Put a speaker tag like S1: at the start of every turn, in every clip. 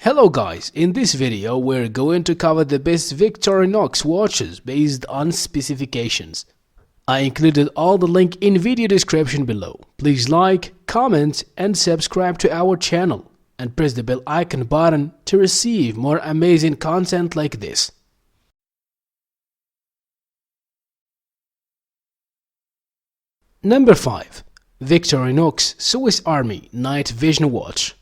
S1: Hello guys, in this video we're going to cover the best Victorinox watches based on specifications. I included all the link in video description below. Please like, comment and subscribe to our channel and press the bell icon button to receive more amazing content like this. Number 5. Victorinox Swiss Army Night Vision Watch.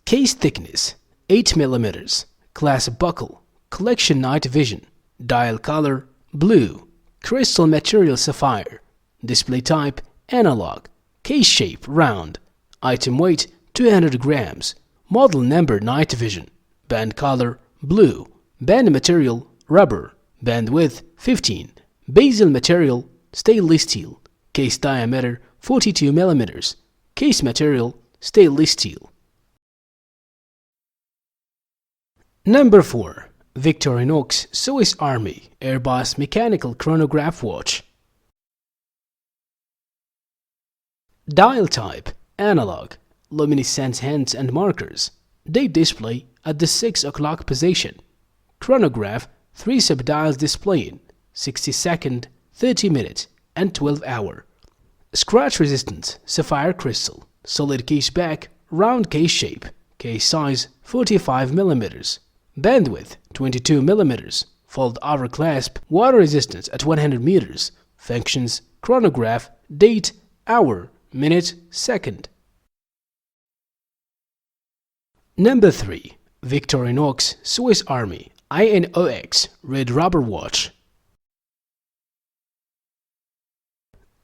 S1: Case thickness 8 mm, class buckle, collection night vision, dial color blue, crystal material sapphire, display type analog, case shape round, item weight 200 grams, model number night vision, band color blue, band material rubber, band width 15, bezel material stainless steel, case diameter 42 mm, case material stainless steel. Number 4. Victorinox Swiss Army Airbus Mechanical Chronograph Watch. Dial type analog, luminescent hands and markers, date display at the 6 o'clock position, chronograph 3 subdials displaying 60 second, 30 minute and 12 hour, scratch resistant sapphire crystal, solid case back, round case shape, case size 45 mm, bandwidth 22 mm, fold over clasp, water resistance at 100 meters, functions chronograph, date, hour, minute, second. Number 3. Victorinox Swiss Army Inox Red Rubber Watch.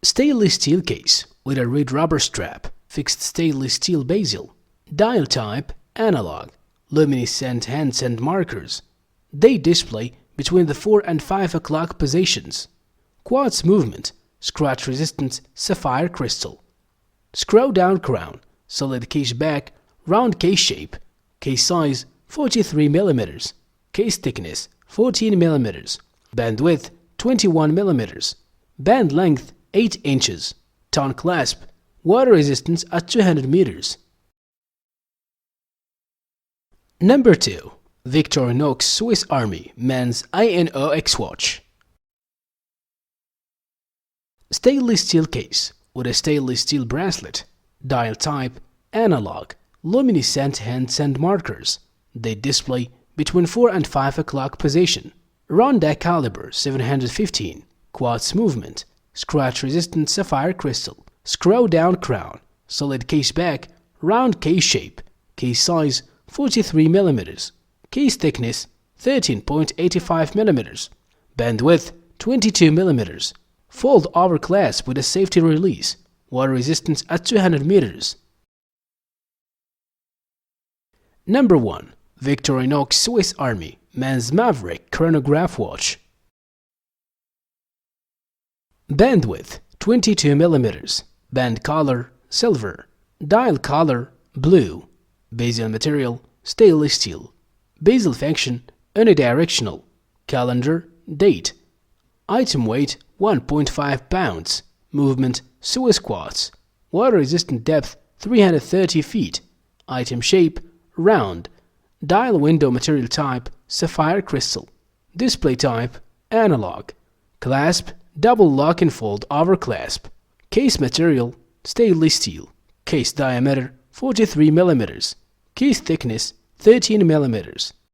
S1: Stainless steel case with a red rubber strap, fixed stainless steel bezel, dial type analog, luminescent hands and markers, date display between the 4 and 5 o'clock positions, quartz movement, scratch resistant sapphire crystal, screw down crown, solid case back, round case shape, case size 43 mm, case thickness 14 mm, band width 21 mm, band length 8 inches, ton clasp, water resistance at 200 meters. Number 2. Victorinox Swiss Army Men's Inox Watch. Stainless steel case with a stainless steel bracelet, dial type analog, luminescent hands and markers, date display between 4 and 5 o'clock position, ronda caliber 715, quartz movement, scratch resistant sapphire crystal, screw down crown, solid case back, round case shape, case size 43 mm, case thickness 13.85 mm, band width 22 mm, fold over clasp with a safety release, water resistance at 200 meters. Number 1. Victorinox Swiss Army Men's Maverick Chronograph Watch. Band width 22 mm, band color silver, dial color blue, bezel material stainless steel, bezel function unidirectional, calendar date, item weight 1.5 pounds, movement Swiss quartz, water resistant depth 330 feet, item shape round, dial window material type sapphire crystal, display type analog, clasp double lock and fold over clasp, case material stainless steel, case diameter 43 mm, case thickness 13 mm,